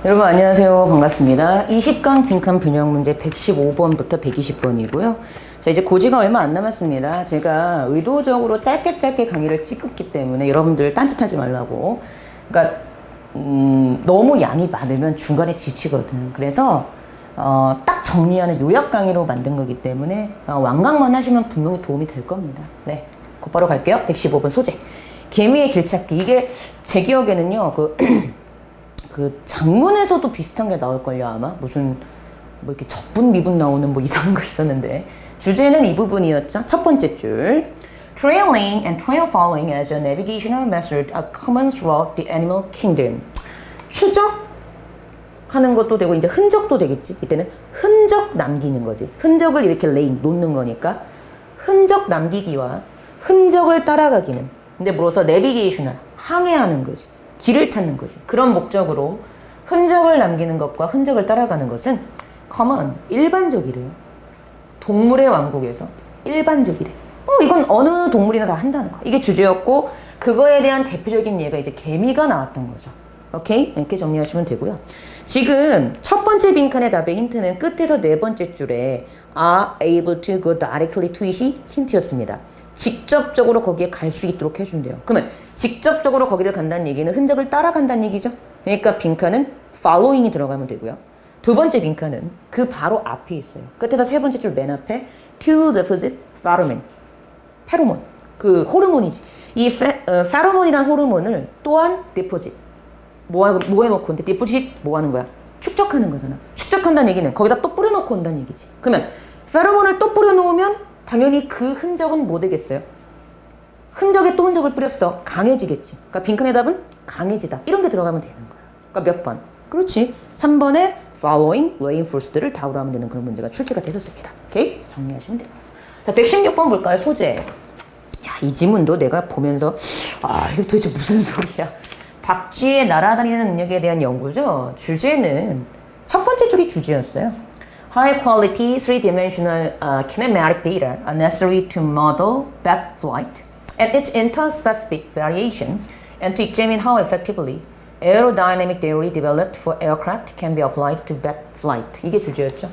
여러분 안녕하세요. 반갑습니다. 20강 빈칸 분형 문제 115번부터 120번이고요. 자, 이제 고지가 얼마 안 남았습니다. 제가 의도적으로 짧게 강의를 찍었기 때문에 여러분들 딴짓하지 말라고. 그러니까 너무 양이 많으면 중간에 지치거든. 그래서 딱 정리하는 요약 강의로 만든 거기 때문에 완강만 하시면 분명히 도움이 될 겁니다. 네, 곧바로 갈게요. 115번 소재. 개미의 길찾기. 이게 제 기억에는요. 그 장문에서도 비슷한 게 나올걸요, 아마. 무슨 뭐 이렇게 적분 미분 나오는 뭐 이상한 거 있었는데, 주제는 이 부분이었죠. 첫 번째 줄. Trailing and trail following as a navigational method are common throughout the animal kingdom. 추적하는 것도 되고 이제 흔적도 되겠지. 이때는 흔적 남기는 거지. 흔적을 이렇게 놓는 거니까 흔적 남기기와 흔적을 따라가기는. 근데 뭐로서 내비게이션을 항해하는 거지. 길을 찾는 거지. 그런 목적으로 흔적을 남기는 것과 흔적을 따라가는 것은 common, 일반적이래요. 동물의 왕국에서 일반적이래. 이건 어느 동물이나 다 한다는 거. 이게 주제였고, 그거에 대한 대표적인 예가 이제 개미가 나왔던 거죠. 오케이? 이렇게 정리하시면 되고요. 지금 첫 번째 빈칸의 답의 힌트는 끝에서 네 번째 줄에 are able to go directly to it이 힌트였습니다. 직접적으로 거기에 갈 수 있도록 해준대요. 그러면 직접적으로 거기를 간다는 얘기는 흔적을 따라간다는 얘기죠. 그러니까 빈칸은 following이 들어가면 되고요. 두 번째 빈칸은 그 바로 앞에 있어요. 끝에서 세 번째 줄 맨 앞에 to deposit pheromone. 페로몬. 그 호르몬이지. 이 페로몬이란 호르몬을 또한 deposit. 뭐에 놓고 온데 deposit 뭐 하는 거야? 축적하는 거잖아. 축적한다는 얘기는 거기다 또 뿌려놓고 온다는 얘기지. 그러면 페로몬을 또 뿌려놓으면 당연히 그 흔적은 뭐 되겠어요? 흔적에 또 흔적을 뿌렸어. 강해지겠지. 그러니까 빈칸의 답은 강해지다. 이런 게 들어가면 되는 거야. 그러니까 몇 번? 그렇지. 3번에 following reinforced를 답으로 하면 되는 그런 문제가 출제가 됐었습니다. 오케이? 정리하시면 돼요. 자, 116번 볼까요? 소재. 야, 이 지문도 내가 보면서 이거 도대체 무슨 소리야. 박쥐의 날아다니는 능력에 대한 연구죠. 주제는 첫 번째 줄이 주제였어요. High quality three-dimensional kinematic data are necessary to model bat flight and its interspecific variation and to examine how effectively aerodynamic theory developed for aircraft can be applied to bat flight. 이게 주제였죠.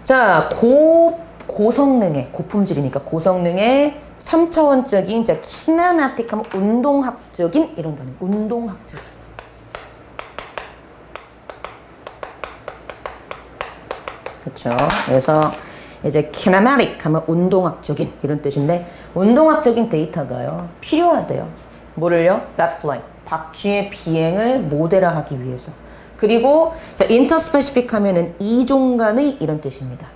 자, 고성능의, 고품질이니까 고성능의 3차원적인, 자, kinematic 하면 운동학적인, 이런 단어, 운동학적인. 그렇죠. 그래서 이제 kinematic 하면 운동학적인 이런 뜻인데 운동학적인 데이터가요 필요하대요. 뭐를요? bat flight. 박쥐의 비행을 모델화하기 위해서. 그리고 자, interspecific 하면은 이종 간의 이런 뜻입니다.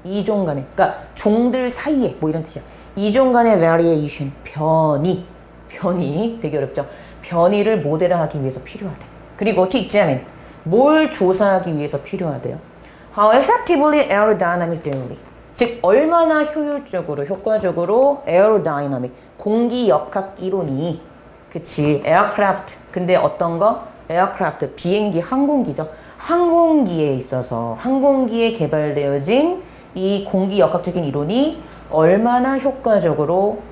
이종 간의, 그러니까 종들 사이에 뭐 이런 뜻이야. 이종 간의 variation, 변이 되게 어렵죠. 변이를 모델화하기 위해서 필요하대. 그리고 to examine, 뭘 조사하기 위해서 필요하대요. How effectively aerodynamic theory. 즉 얼마나 효율적으로, 효과적으로 aerodynamic, 공기역학 이론이, 그치, aircraft. 근데 어떤 거? aircraft, 비행기, 항공기죠. 항공기에 있어서, 항공기에 개발되어진 이 공기역학적인 이론이 얼마나 효과적으로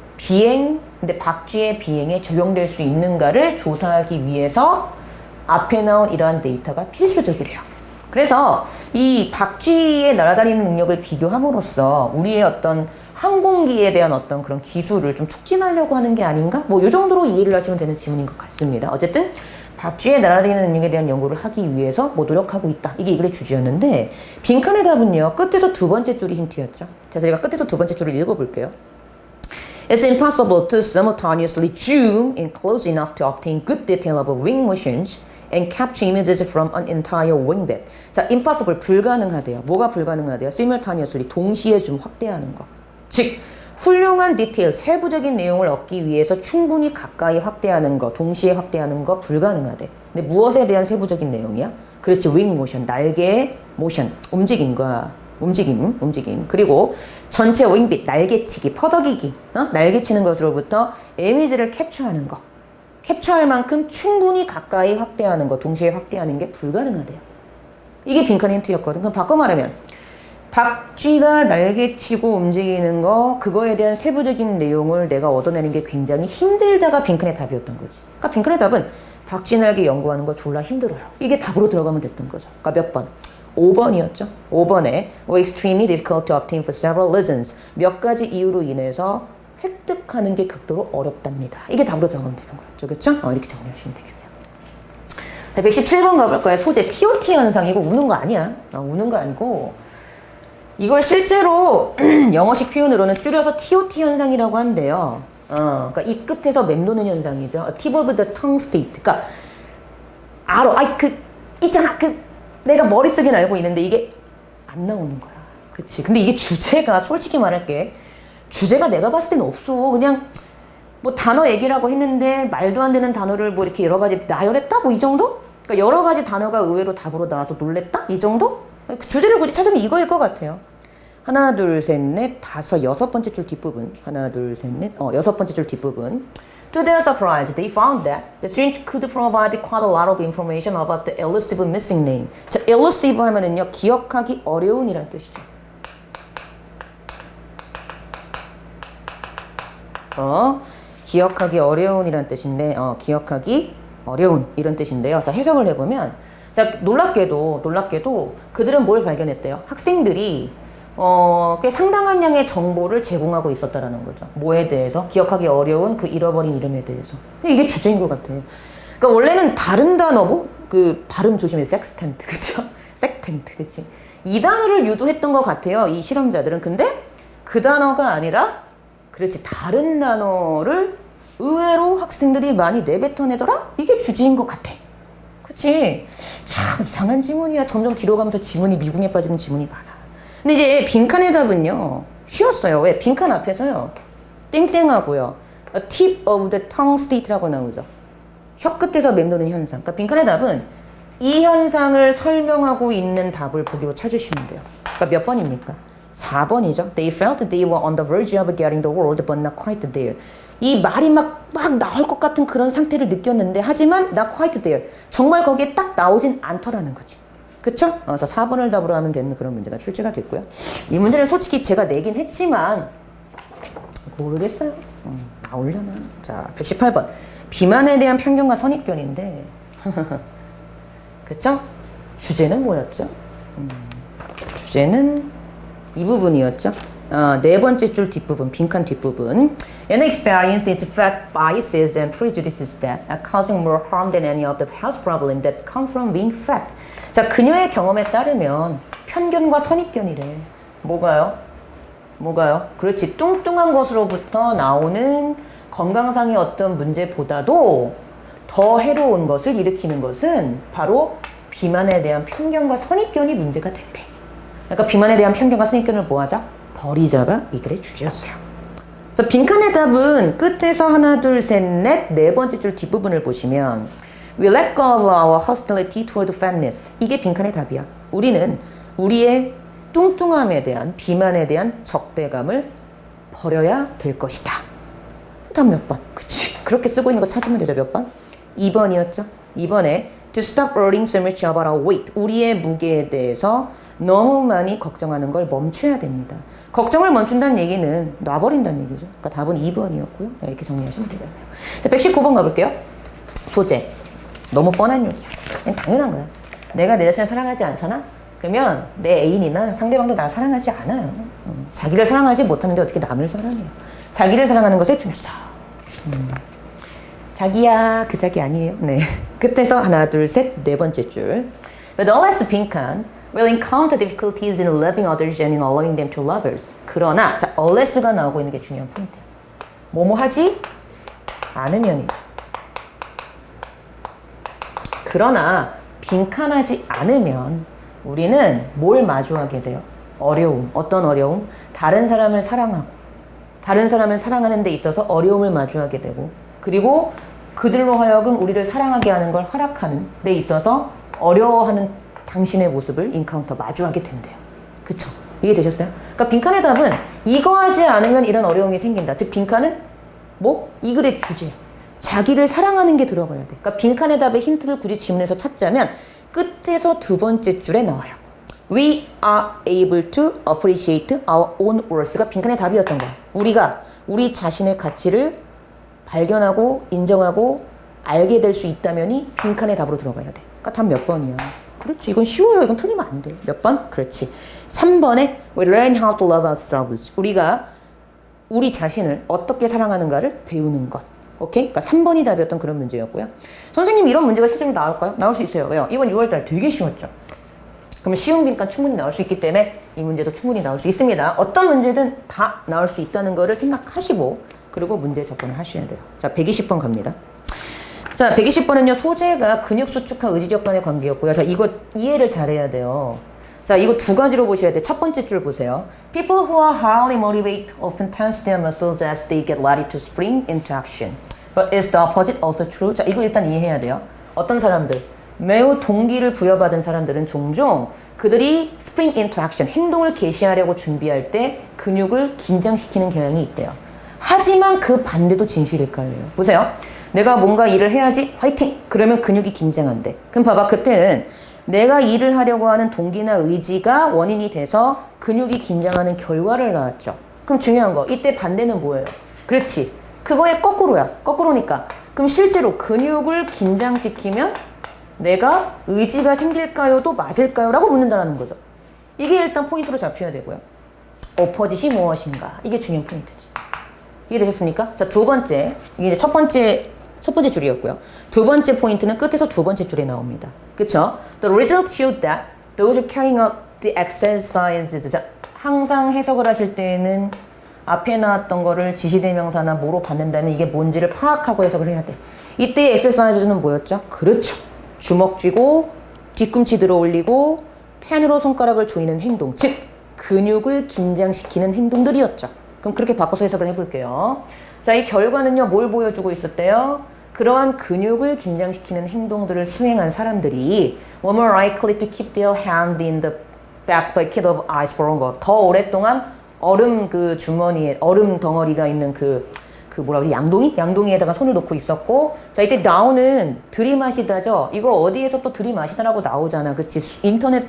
근데 박쥐의 비행에 적용될 수 있는가를 조사하기 위해서 앞에 나온 이러한 데이터가 필수적이래요. 그래서 이 박쥐의 날아다니는 능력을 비교함으로써 우리의 어떤 항공기에 대한 어떤 그런 기술을 좀 촉진하려고 하는 게 아닌가? 뭐 이 정도로 이해를 하시면 되는 지문인 것 같습니다. 어쨌든 박쥐의 날아다니는 능력에 대한 연구를 하기 위해서 뭐 노력하고 있다. 이게 이 글의 주제였는데 빈칸의 답은요. 끝에서 두 번째 줄이 힌트였죠. 자, 제가 끝에서 두 번째 줄을 읽어볼게요. It's impossible to simultaneously zoom in close enough to obtain good detail of wing motions and capture images from an entire wing bed. 자, impossible, 불가능하대요. 뭐가 불가능하대요? simultaneously, 동시에 좀 확대하는 거. 즉, 훌륭한 디테일, 세부적인 내용을 얻기 위해서 충분히 가까이 확대하는 거, 동시에 확대하는 거 불가능하대. 근데 무엇에 대한 세부적인 내용이야? 그렇지, wing motion, 날개의 motion, 움직임. 그리고 전체 윙빗, 날개치기, 퍼덕이기, 날개치는 것으로부터 이미지를 캡처하는 거. 캡처할 만큼 충분히 가까이 확대하는 거, 동시에 확대하는 게 불가능하대요. 이게 빈칸 힌트였거든. 그럼 바꿔 말하면 박쥐가 날개치고 움직이는 거, 그거에 대한 세부적인 내용을 내가 얻어내는 게 굉장히 힘들다가 빈칸의 답이었던 거지. 그러니까 빈칸의 답은 박쥐날개 연구하는 거 졸라 힘들어요. 이게 답으로 들어가면 됐던 거죠. 그러니까 몇 번? 5번이었죠. 5번에 were extremely difficult to obtain for several reasons. 몇 가지 이유로 인해서 획득하는 게 극도로 어렵답니다. 이게 답으로 들어가면 되는 거였죠. 그렇죠? 이렇게 정리하시면 되겠네요. 자, 117번 가볼 거예요. 소재 TOT 현상이고 우는 거 아니야. 우는 거 아니고 이걸 실제로 영어식 표현으로는 줄여서 TOT 현상이라고 한대요. 그러니까 입 끝에서 맴도는 현상이죠. tip of the tongue state. 그러니까 알아. 있잖아. 내가 머릿속엔 알고 있는데 이게 안 나오는 거야. 그치? 근데 이게 주제가 솔직히 말할게. 주제가 내가 봤을 때는 없어. 그냥 뭐 단어 얘기라고 했는데 말도 안 되는 단어를 뭐 이렇게 여러 가지 나열했다? 뭐 이 정도? 그러니까 여러 가지 단어가 의외로 답으로 나와서 놀랬다? 이 정도? 주제를 굳이 찾으면 이거일 것 같아요. 하나, 둘, 셋, 넷, 다섯, 여섯 번째 줄 뒷부분. 하나, 둘, 셋, 넷, 여섯 번째 줄 뒷부분. To their surprise, they found that the student could provide quite a lot of information about the elusive missing name. 자, elusive 하면은요, 기억하기 어려운이란 뜻이죠. 기억하기 어려운이란 뜻인데, 기억하기 어려운 이런 뜻인데요. 자, 해석을 해보면, 자, 놀랍게도 그들은 뭘 발견했대요? 학생들이 꽤 상당한 양의 정보를 제공하고 있었다라는 거죠. 뭐에 대해서? 기억하기 어려운 그 잃어버린 이름에 대해서. 이게 주제인 것 같아요. 그러니까 원래는 다른 단어고, 발음 조심해. 섹스텐트, 그쵸? 섹텐트, 그치? 이 단어를 유도했던 것 같아요. 이 실험자들은. 근데 그 단어가 아니라, 그렇지, 다른 단어를 의외로 학생들이 많이 내뱉어내더라? 이게 주제인 것 같아. 그치? 참 이상한 지문이야. 점점 뒤로 가면서 지문이 미궁에 빠지는 지문이 많아. 근데 이제 빈칸의 답은요, 쉬웠어요. 왜? 빈칸 앞에서요, 땡땡하고요, tip of the tongue state라고 나오죠. 혀 끝에서 맴도는 현상. 그러니까 빈칸의 답은 이 현상을 설명하고 있는 답을 보기로 찾으시면 돼요. 그러니까 몇 번입니까? 4번이죠. They felt they were on the verge of getting the world, but not quite there. 이 말이 막 나올 것 같은 그런 상태를 느꼈는데, 하지만 not quite there. 정말 거기에 딱 나오진 않더라는 거지. 그쵸? 그래서 4번을 답으로 하면 되는 그런 문제가 출제가 됐고요. 이 문제는 솔직히 제가 내긴 했지만 모르겠어요. 나오려나? 자, 118번. 비만에 대한 편견과 선입견인데 그쵸? 주제는 뭐였죠? 주제는 이 부분이었죠. 네 번째 줄 뒷부분, 빈칸 뒷부분. An experience is fat biases and prejudices that are causing more harm than any of the health problems that come from being fat. 자, 그녀의 경험에 따르면 편견과 선입견이래. 뭐가요? 그렇지. 뚱뚱한 것으로부터 나오는 건강상의 어떤 문제보다도 더 해로운 것을 일으키는 것은 바로 비만에 대한 편견과 선입견이 문제가 됐대. 그러니까 비만에 대한 편견과 선입견을 뭐하자? 버리자가 이 글의 주제였어요. 그래서 빈칸의 답은 끝에서 하나, 둘, 셋, 넷, 네 번째 줄 뒷부분을 보시면 We let go of our hostility toward fatness. 이게 빈칸의 답이야. 우리는 우리의 뚱뚱함에 대한, 비만에 대한 적대감을 버려야 될 것이다. 다음 몇 번? 그치. 그렇게 쓰고 있는 거 찾으면 되죠. 몇 번? 2번이었죠. 2번에 To stop worrying so much about our weight. 우리의 무게에 대해서 너무 많이 걱정하는 걸 멈춰야 됩니다. 걱정을 멈춘다는 얘기는 놔버린다는 얘기죠. 그러니까 답은 2번이었고요. 이렇게 정리하시면 되겠네요. 자, 119번 가볼게요. 소재. 너무 뻔한 얘기야. 그냥 당연한 거야. 내가 내 자신을 사랑하지 않잖아? 그러면 내 애인이나 상대방도 나를 사랑하지 않아요. 자기를 사랑하지 못하는데 어떻게 남을 사랑해요? 자기를 사랑하는 것에 중요했어. 자기야, 그 자기 아니에요. 네. 끝에서 하나, 둘, 셋, 네 번째 줄. But unless 빈칸 will encounter difficulties in loving others and in allowing them to love us. 그러나, 자, unless가 나오고 있는 게 중요한 포인트야. 뭐뭐 하지 않으면이죠. 그러나 빈칸하지 않으면 우리는 뭘 마주하게 돼요? 어려움. 어떤 어려움? 다른 사람을 사랑하고 다른 사람을 사랑하는 데 있어서 어려움을 마주하게 되고, 그리고 그들로 하여금 우리를 사랑하게 하는 걸 허락하는 데 있어서 어려워하는 당신의 모습을 인카운터 마주하게 된대요. 그쵸? 이해되셨어요? 그러니까 빈칸의 답은 이거 하지 않으면 이런 어려움이 생긴다. 즉 빈칸은 뭐? 이 글의 주제야. 자기를 사랑하는 게 들어가야 돼. 그러니까 빈칸의 답의 힌트를 굳이 지문에서 찾자면 끝에서 두 번째 줄에 나와요. We are able to appreciate our own worth가 빈칸의 답이었던 거야. 우리가 우리 자신의 가치를 발견하고 인정하고 알게 될 수 있다면이 빈칸의 답으로 들어가야 돼. 그러니까 답 몇 번이야? 그렇지. 이건 쉬워요. 이건 틀리면 안 돼. 몇 번? 그렇지. 3번에 we learn how to love ourselves. 우리가 우리 자신을 어떻게 사랑하는가를 배우는 것. 오케이? 그러니까 3번이 답이었던 그런 문제였고요. 선생님 이런 문제가 실제로 나올까요? 나올 수 있어요. 왜요? 이번 6월달 되게 쉬웠죠. 그러면 쉬운 빈칸 충분히 나올 수 있기 때문에 이 문제도 충분히 나올 수 있습니다. 어떤 문제든 다 나올 수 있다는 거를 생각하시고 그리고 문제 접근을 하셔야 돼요. 자, 120번 갑니다. 자, 120번은요. 소재가 근육 수축과 의지력 간의 관계였고요. 자, 이거 이해를 잘해야 돼요. 자, 이거 두 가지로 보셔야 돼요. 첫 번째 줄 보세요. People who are highly motivated often tense their muscles as they get ready to spring into action. But is the opposite also true? 자, 이거 일단 이해해야 돼요. 어떤 사람들, 매우 동기를 부여받은 사람들은 종종 그들이 spring into action, 행동을 개시하려고 준비할 때 근육을 긴장시키는 경향이 있대요. 하지만 그 반대도 진실일까요? 보세요. 내가 뭔가 일을 해야지 화이팅! 그러면 근육이 긴장한대. 그럼 봐봐. 그때는 내가 일을 하려고 하는 동기나 의지가 원인이 돼서 근육이 긴장하는 결과를 낳았죠. 그럼 중요한 거. 이때 반대는 뭐예요? 그렇지. 그거의 거꾸로야. 거꾸로니까. 그럼 실제로 근육을 긴장시키면 내가 의지가 생길까요? 또 맞을까요? 라고 묻는다는 거죠. 이게 일단 포인트로 잡혀야 되고요. 오퍼짓이 무엇인가? 이게 중요한 포인트지. 이해되셨습니까? 자, 두 번째. 이게 이제 첫 번째 줄이었고요. 두 번째 포인트는 끝에서 두 번째 줄에 나옵니다. 그쵸? The result showed that those carrying out the exercises. 자, 항상 해석을 하실 때에는 앞에 나왔던 거를 지시대명사나 뭐로 받는다면 이게 뭔지를 파악하고 해석을 해야 돼. 이때의 exercise는 뭐였죠? 그렇죠. 주먹 쥐고 뒤꿈치 들어 올리고 펜으로 손가락을 조이는 행동. 즉, 근육을 긴장시키는 행동들이었죠. 그럼 그렇게 바꿔서 해석을 해볼게요. 자, 이 결과는요, 뭘 보여주고 있었대요? 그러한 근육을 긴장시키는 행동들을 수행한 사람들이 were more likely to keep their hand in the back pocket of ice for longer. 더 오랫동안 얼음 그 주머니에, 얼음 덩어리가 있는 뭐라 그러지? 양동이에다가 손을 놓고 있었고, 자, 이때 now는 들이마시다죠? 이거 어디에서 또 들이마시다라고 나오잖아. 그치? 인터넷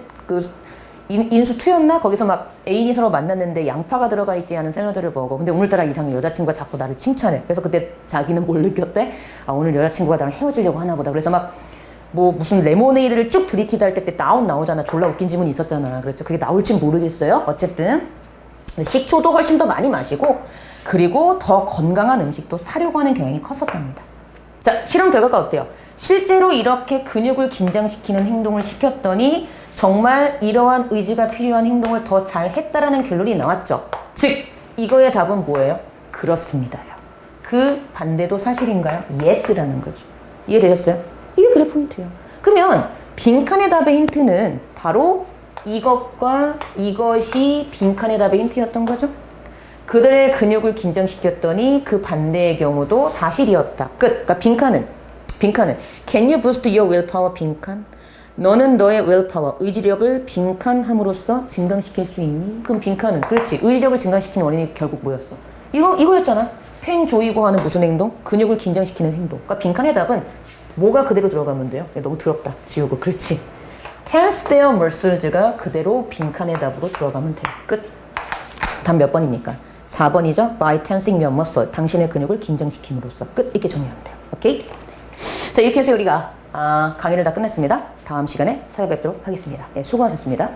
인수 2였나? 거기서 막 애인이 서로 만났는데 양파가 들어가 있지 않은 샐러드를 먹어. 근데 오늘따라 이상해. 여자친구가 자꾸 나를 칭찬해. 그래서 그때 자기는 뭘 느꼈대? 아, 오늘 여자친구가 나랑 헤어지려고 하나 보다. 그래서 막 무슨 레모네이드를 쭉 들이키다 할 때 나오잖아. 졸라 웃긴 지문이 있었잖아. 그렇죠. 그게 나올지 모르겠어요. 어쨌든 식초도 훨씬 더 많이 마시고 그리고 더 건강한 음식도 사려고 하는 경향이 컸었답니다. 자, 실험 결과가 어때요? 실제로 이렇게 근육을 긴장시키는 행동을 시켰더니 정말 이러한 의지가 필요한 행동을 더 잘 했다라는 결론이 나왔죠. 즉, 이거의 답은 뭐예요? 그렇습니다요. 그 반대도 사실인가요? Yes라는 거죠. 이해되셨어요? 이게 그래 포인트예요. 그러면 빈칸의 답의 힌트는 바로 이것과 이것이 빈칸의 답의 힌트였던 거죠. 그들의 근육을 긴장시켰더니 그 반대의 경우도 사실이었다. 끝. 그러니까 빈칸은 Can you boost your willpower 빈칸? 너는 너의 willpower, 의지력을 빈칸함으로써 증강시킬 수 있니? 그럼 빈칸은 그렇지. 의지력을 증강시키는 원인이 결국 뭐였어? 이거였잖아. 팽 조이고 하는 무슨 행동? 근육을 긴장시키는 행동. 그러니까 빈칸의 답은 뭐가 그대로 들어가면 돼요? 너무 더럽다. 지우고. 그렇지. tense their muscles가 그대로 빈칸의 답으로 들어가면 돼. 끝. 답 몇 번입니까? 4번이죠. By tensing your muscle. 당신의 근육을 긴장시킴으로써. 끝. 이렇게 정리하면 돼요. 오케이? 자, 이렇게 해서 우리가 강의를 다 끝냈습니다. 다음 시간에 찾아뵙도록 하겠습니다. 네, 수고하셨습니다.